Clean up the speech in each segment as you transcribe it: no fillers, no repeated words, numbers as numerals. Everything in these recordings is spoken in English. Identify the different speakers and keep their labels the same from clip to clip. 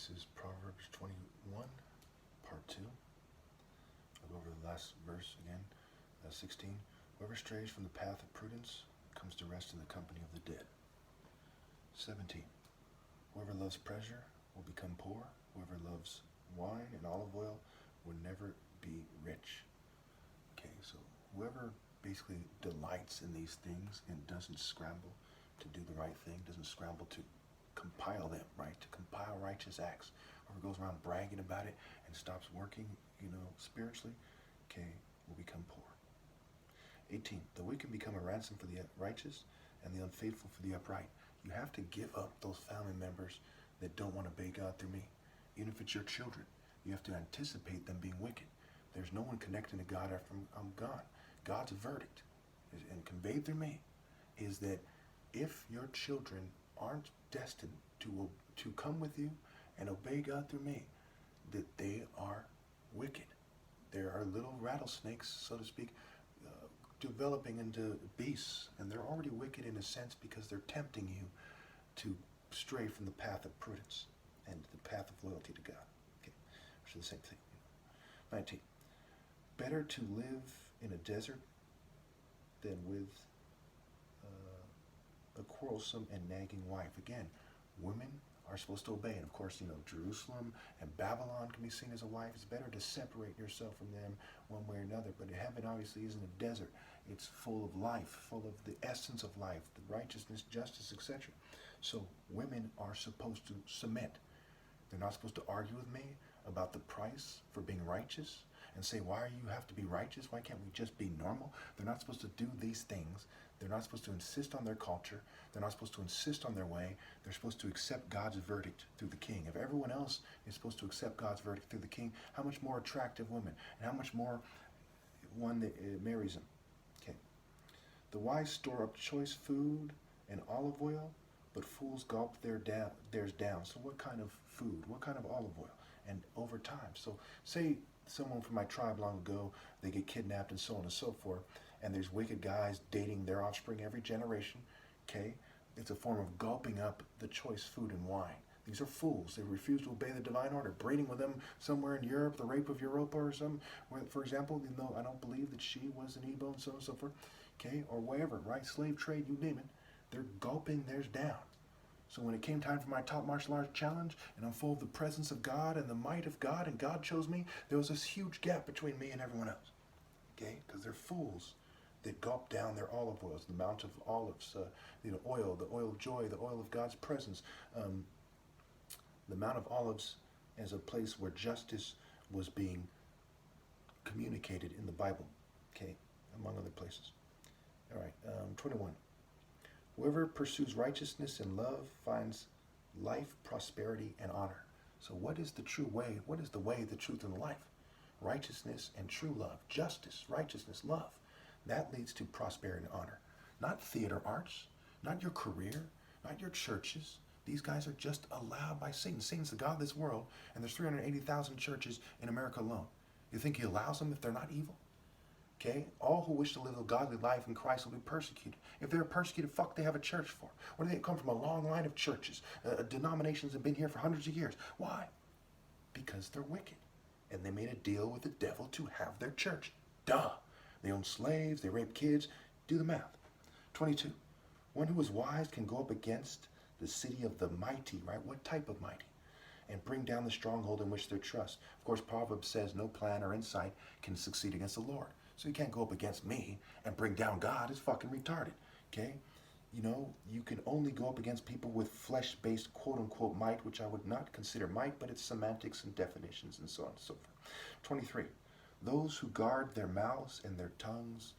Speaker 1: This is Proverbs 21, part 2. I'll go over the last verse again, 16. Whoever strays from the path of prudence comes to rest in the company of the dead. 17. Whoever loves pleasure will become poor. Whoever loves wine and olive oil will never be rich. Okay, so whoever basically delights in these things and doesn't scramble to do the right thing, doesn't scramble to compile them, right? To compile righteous acts. Whoever goes around bragging about it and stops working, spiritually, okay, will become poor. 18. The wicked become a ransom for the righteous and the unfaithful for the upright. You have to give up those family members that don't want to obey God through me. Even if it's your children, you have to anticipate them being wicked. There's no one connecting to God after I'm gone. God's verdict, and conveyed through me, is that if your children aren't destined to come with you and obey God through me, that they are wicked. There are little rattlesnakes, so to speak, developing into beasts, and they're already wicked in a sense because they're tempting you to stray from the path of prudence and the path of loyalty to God. Okay, which is the same thing. 19. Better to live in a desert than with a quarrelsome and nagging wife. Again, women are supposed to obey. And of course, Jerusalem and Babylon can be seen as a wife. It's better to separate yourself from them one way or another. But heaven obviously isn't a desert. It's full of life, full of the essence of life, the righteousness, justice, etc. So women are supposed to submit. They're not supposed to argue with me about the price for being righteous and say, why do you have to be righteous? Why can't we just be normal? They're not supposed to do these things. They're not supposed to insist on their culture. They're not supposed to insist on their way. They're supposed to accept God's verdict through the king. If everyone else is supposed to accept God's verdict through the king, how much more attractive women, and how much more one that marries him. Okay. The wise store up choice food and olive oil, but fools gulp theirs down. So what kind of food? What kind of olive oil? And over time. So say someone from my tribe long ago, they get kidnapped and so on and so forth, and there's wicked guys dating their offspring every generation, okay? It's a form of gulping up the choice food and wine. These are fools. They refuse to obey the divine order, breeding with them somewhere in Europe, the rape of Europa or some, where, for example, even though I don't believe that she was an Igbo and so on and so forth, okay, or wherever, right? Slave trade, you name it. They're gulping theirs down. So when it came time for my top martial arts challenge, and I'm full of the presence of God and the might of God, and God chose me, there was this huge gap between me and everyone else. Okay? Because they're fools that gulp down their olive oils, the mount of olives, oil, the oil of joy, the oil of God's presence, the Mount of Olives as a place where justice was being communicated in the Bible, okay, among other places. All right, 21. Whoever pursues righteousness and love finds life, prosperity, and honor. So what is the true way? What is the way, the truth, and the life? Righteousness and true love, justice, righteousness, love. That leads to prosperity and honor. Not theater arts, not your career, not your churches. These guys are just allowed by Satan. Satan's the god of this world, and there's 380,000 churches in America alone. You think he allows them if they're not evil? Okay? All who wish to live a godly life in Christ will be persecuted. If they're persecuted, fuck they have a church for? Or do they come from a long line of churches? Denominations have been here for hundreds of years. Why? Because they're wicked. And they made a deal with the devil to have their church. Duh. They own slaves, they rape kids. Do the math. 22. One who is wise can go up against the city of the mighty, right? What type of mighty? And bring down the stronghold in which they trust. Of course, Proverbs says no plan or insight can succeed against the Lord. So you can't go up against me and bring down God. It's fucking retarded, okay? You can only go up against people with flesh-based quote-unquote might, which I would not consider might, but it's semantics and definitions and so on and so forth. 23. Those who guard their mouths and their tongues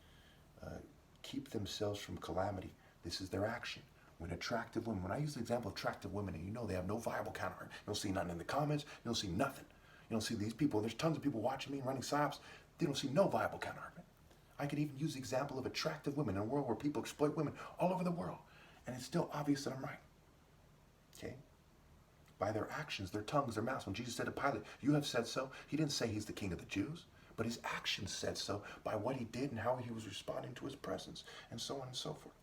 Speaker 1: keep themselves from calamity. This is their action. When attractive women, when I use the example of attractive women, and they have no viable counter, you don't see nothing in the comments, you don't see nothing. You don't see these people, there's tons of people watching me running psyops, they don't see no viable counter argument. I could even use the example of attractive women in a world where people exploit women all over the world, and it's still obvious that I'm right. Okay? By their actions, their tongues, their mouths. When Jesus said to Pilate, you have said so, he didn't say he's the king of the Jews, but his actions said so by what he did and how he was responding to his presence, and so on and so forth.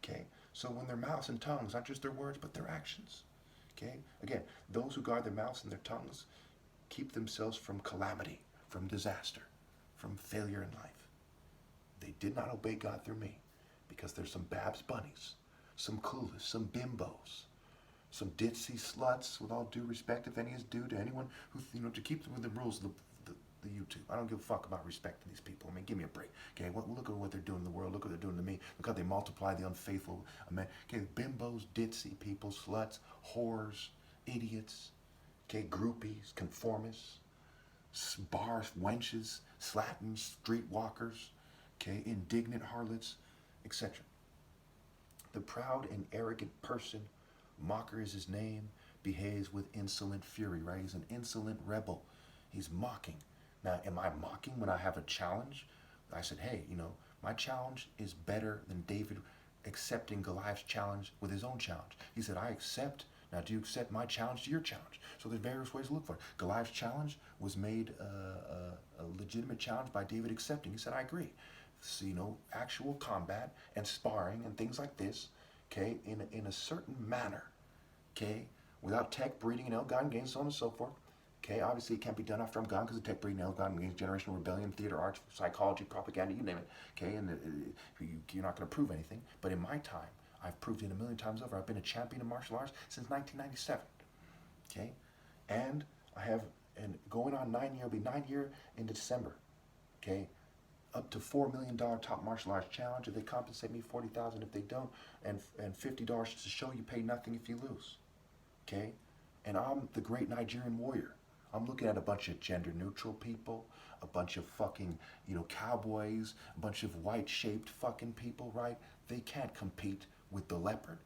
Speaker 1: Okay? So when their mouths and tongues, not just their words, but their actions, Okay? Again, those who guard their mouths and their tongues keep themselves from calamity, from disaster, from failure in life. They did not obey God through me because there's some Babs bunnies, some clueless, some bimbos, some ditzy sluts, with all due respect, if any is due to anyone who, to keep them within the rules of the YouTube. I don't give a fuck about respecting these people. I mean, give me a break. Okay, look at what they're doing in the world. Look what they're doing to me. Look how they multiply the unfaithful. Okay, bimbos, ditzy people, sluts, whores, idiots, okay, groupies, conformists, bar wenches, slatins, streetwalkers, okay, indignant harlots, etc. The proud and arrogant person, mocker is his name, behaves with insolent fury, right? He's an insolent rebel. He's mocking. Now, am I mocking when I have a challenge? I said, hey, my challenge is better than David accepting Goliath's challenge with his own challenge. He said, I accept. Now, do you accept my challenge to your challenge? So there's various ways to look for it. Goliath's challenge was made a legitimate challenge by David accepting. He said, I agree. So, actual combat and sparring and things like this, okay, in a certain manner, okay, without tech, breeding, and ill-gotten gains, so on and so forth. Okay, obviously it can't be done after I'm gone because of tech, breeding, ill-gotten gains, generational rebellion, theater, arts, psychology, propaganda, you name it. Okay, and you're not going to prove anything. But in my time, I've proved it a million times over. I've been a champion in martial arts since 1997. Okay, and I have, and going on 9 year, it'll be 9 year in December. Okay, up to $4 million top martial arts challenge. If they compensate me, $40,000 if they don't, and $50 to show you pay nothing if you lose. Okay, and I'm the great Nigerian warrior. I'm looking at a bunch of gender neutral people, a bunch of fucking, cowboys, a bunch of white shaped fucking people, right? They can't compete with the leopard,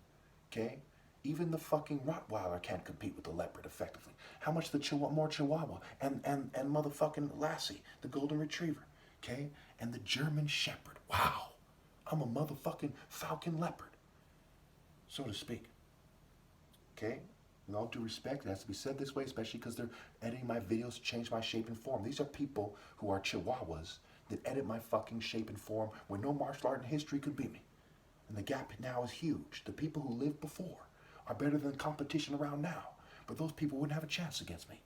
Speaker 1: okay? Even the fucking Rottweiler can't compete with the leopard effectively. How much the Chihuahua and motherfucking Lassie, the golden retriever, okay? And the German shepherd. Wow, I'm a motherfucking falcon leopard, so to speak, okay? With all due respect, it has to be said this way, especially because they're editing my videos to change my shape and form. These are people who are chihuahuas that edit my fucking shape and form where no martial art in history could beat me. And the gap now is huge. The people who lived before are better than the competition around now. But those people wouldn't have a chance against me.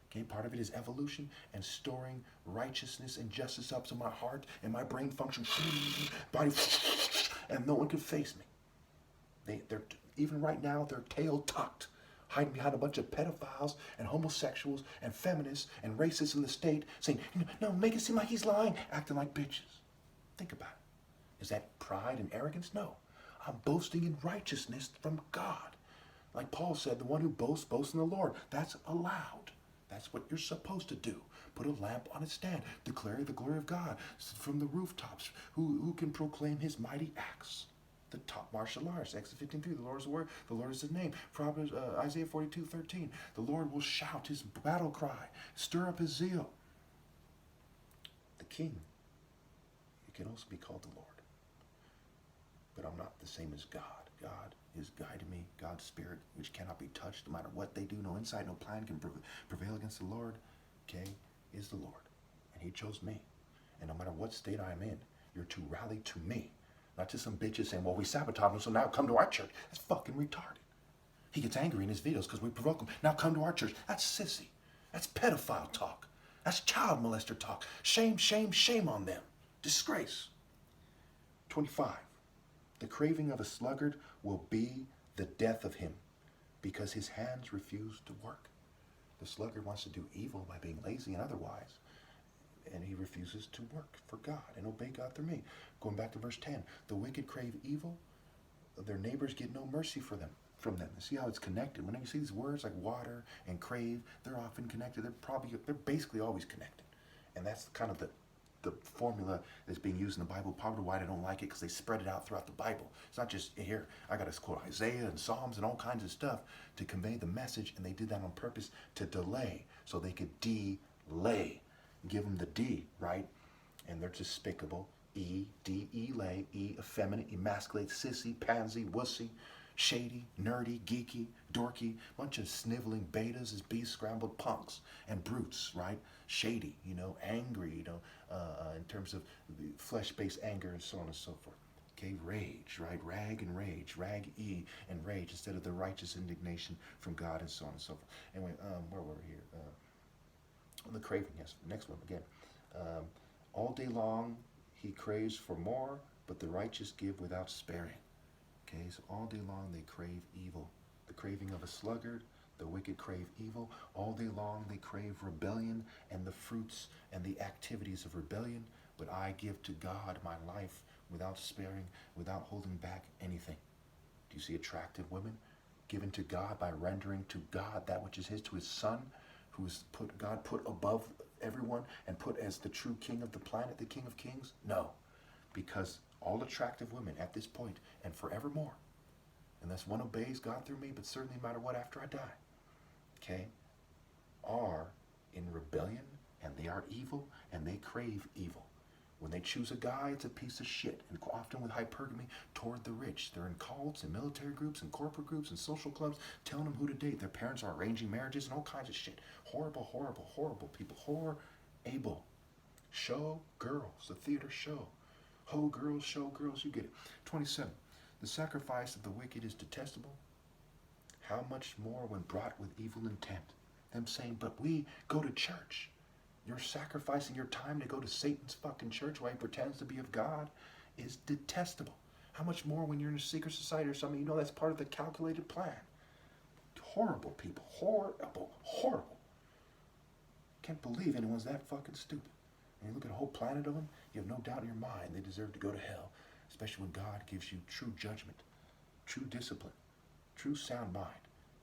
Speaker 1: Okay, part of it is evolution and storing righteousness and justice up to my heart and my brain function, body, and no one can face me. They're even right now, they're tail tucked, hiding behind a bunch of pedophiles and homosexuals and feminists and racists in the state, saying, no, make it seem like he's lying, acting like bitches. Think about it. Is that pride and arrogance? No. I'm boasting in righteousness from God. Like Paul said, the one who boasts, boasts in the Lord. That's allowed. That's what you're supposed to do. Put a lamp on its stand. Declare the glory of God from the rooftops. Who can proclaim his mighty acts? The top martial arts. Exodus 15:3. The Lord is the word. The Lord is his name. Proverbs, Isaiah 42:13. The Lord will shout his battle cry. Stir up his zeal. The king. He can also be called the Lord. But I'm not the same as God. God is guiding me. God's spirit, which cannot be touched, no matter what they do, no insight, no plan can prevail against the Lord, okay, is the Lord. And he chose me. And no matter what state I'm in, you're to rally to me. Not to some bitches saying, well, we sabotaged him, so now come to our church. That's fucking retarded. He gets angry in his videos because we provoke him. Now come to our church. That's sissy. That's pedophile talk. That's child molester talk. Shame, shame, shame on them. Disgrace. 25. The craving of a sluggard will be the death of him because his hands refuse to work. The sluggard wants to do evil by being lazy and otherwise, and he refuses to work for God and obey God through me. Going back to verse 10, the wicked crave evil, their neighbors get no mercy from them. See how it's connected? Whenever you see these words like water and crave, they're often connected. They're basically always connected. And that's kind of the formula that's being used in the Bible. Probably why I don't like it, because they spread it out throughout the Bible. It's not just here. I got to quote Isaiah and Psalms and all kinds of stuff to convey the message, and they did that on purpose to delay, so they could delay. Give them the D, right? And they're despicable. E, D-E, lay, E, effeminate, emasculate, sissy, pansy, wussy, shady, nerdy, geeky, dorky, bunch of sniveling betas as beast scrambled punks and brutes, right? Shady, angry, in terms of flesh-based anger and so on and so forth. Okay, rage, right? Rag and rage, rag-e and rage instead of the righteous indignation from God and so on and so forth. Anyway, where were we here? The craving, yes. Next one again. Um, all day long he craves for more, but the righteous give without sparing. Okay, so all day long they crave evil. The craving of a sluggard, the wicked crave evil. All day long they crave rebellion and the fruits and the activities of rebellion. But I give to God my life without sparing, without holding back anything. Do you see attractive women given to God by rendering to God that which is his, to his son, who is God put above everyone and put as the true king of the planet, the King of Kings? No, because all attractive women at this point and forevermore, unless one obeys God through me, but certainly no matter what after I die, okay, are in rebellion and they are evil and they crave evil. When they choose a guy, it's a piece of shit, and often with hypergamy toward the rich. They're in cults and military groups and corporate groups and social clubs telling them who to date. Their parents are arranging marriages and all kinds of shit. Horrible, horrible, horrible people. Horrible. Show girls, the theater show. Ho girls, show girls, you get it. 27. The sacrifice of the wicked is detestable. How much more when brought with evil intent? Them saying, but we go to church. You're sacrificing your time to go to Satan's fucking church while he pretends to be of God is detestable. How much more when you're in a secret society or something, you know that's part of the calculated plan. Horrible people. Horrible. Horrible. Can't believe anyone's that fucking stupid. And you look at a whole planet of them, you have no doubt in your mind they deserve to go to hell, especially when God gives you true judgment, true discipline, true sound mind,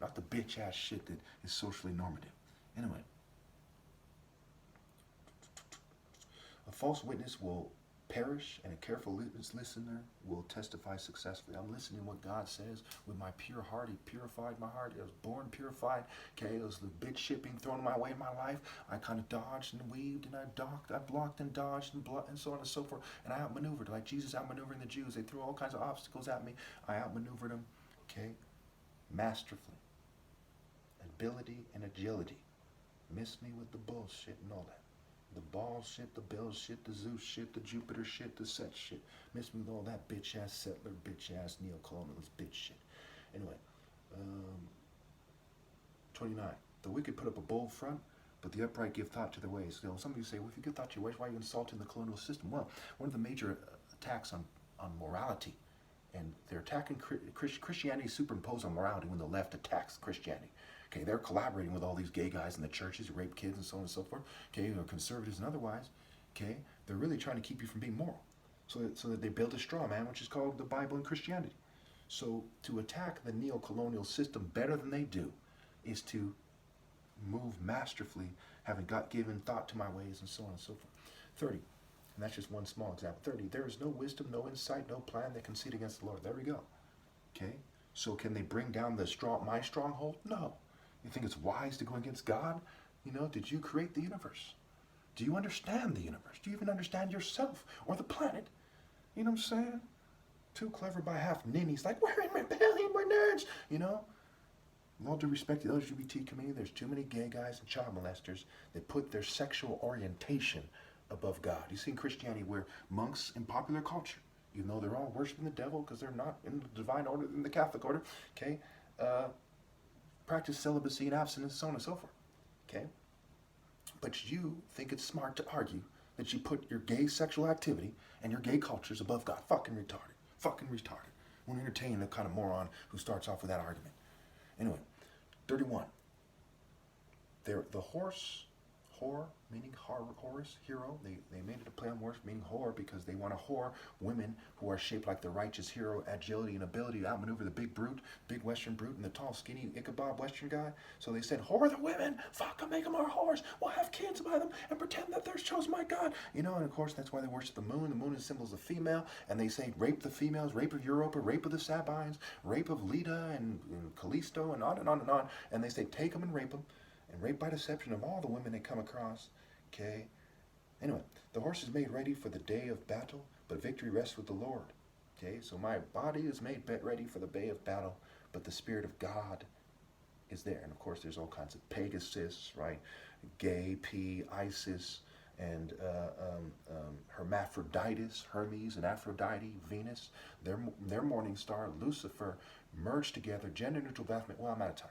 Speaker 1: not the bitch-ass shit that is socially normative. Anyway, a false witness will perish, and a careful listener will testify successfully. I'm listening to what God says with my pure heart. He purified my heart. I was born purified. Okay, it was the bitch shit being thrown my way in my life. I kind of dodged and weaved, and I blocked and dodged and so on and so forth. And I outmaneuvered, like Jesus outmaneuvering the Jews. They threw all kinds of obstacles at me. I outmaneuvered them, okay, masterfully. Ability and agility. Miss me with the bullshit and all that. The ball shit, the bill shit, the Zeus shit, the Jupiter shit, the set shit. Miss me with all that bitch-ass settler, bitch-ass neo-colonialist bitch shit. Anyway, 29. The wicked put up a bold front, but the upright give thought to their ways. So some of you say, well, if you give thought to your ways, why are you insulting the colonial system? Well, one of the major attacks on morality, and they're attacking Christianity superimposed on morality when the left attacks Christianity. Okay, they're collaborating with all these gay guys in the churches who rape kids and so on and so forth. Okay, who are conservatives and otherwise. Okay, they're really trying to keep you from being moral. So that they build a straw man, which is called the Bible and Christianity. So to attack the neo-colonial system better than they do is to move masterfully, having given thought to my ways and so on and so forth. 30, and that's just one small example. 30, there is no wisdom, no insight, no plan that concede against the Lord. There we go. Okay, so can they bring down my stronghold? No. You think it's wise to go against God? You know, did you create the universe? Do you understand the universe? Do you even understand yourself or the planet? You know what I'm saying? Too clever by half ninnies, like, we're in rebellion, we're nerds. You know? With all due respect to the LGBT community, there's too many gay guys and child molesters that put their sexual orientation above God. You see in Christianity where monks in popular culture, even though they're all worshiping the devil because they're not in the divine order, in the Catholic order, okay, practice celibacy and abstinence, so on and so forth. Okay? But you think it's smart to argue that you put your gay sexual activity and your gay cultures above God. Fucking retarded. Fucking retarded. Won't entertain the kind of moron who starts off with that argument. Anyway, 31. The horse, whore, meaning Horus, hero. They made it a play on words, meaning whore, because they want to whore women who are shaped like the righteous hero, agility and ability to outmaneuver the big brute, big Western brute, and the tall, skinny Ichabod Western guy. So they said, whore the women, fuck them, make them our whores. We'll have kids by them and pretend that they're chosen by God. You know, and of course that's why they worship the moon. The moon is symbols of female, and they say rape the females, rape of Europa, rape of the Sabines, rape of Leda and Callisto, and on and on and on. And they say take them and rape them. And rape by deception of all the women they come across. Okay? Anyway, the horse is made ready for the day of battle, but victory rests with the Lord. Okay? So my body is made ready for the day of battle, but the Spirit of God is there. And of course, there's all kinds of Pegasus, right? Gay, P, ISIS, and Hermaphroditus, Hermes and Aphrodite, Venus, their morning star, Lucifer, merged together, gender neutral Baphomet. Well, I'm out of time.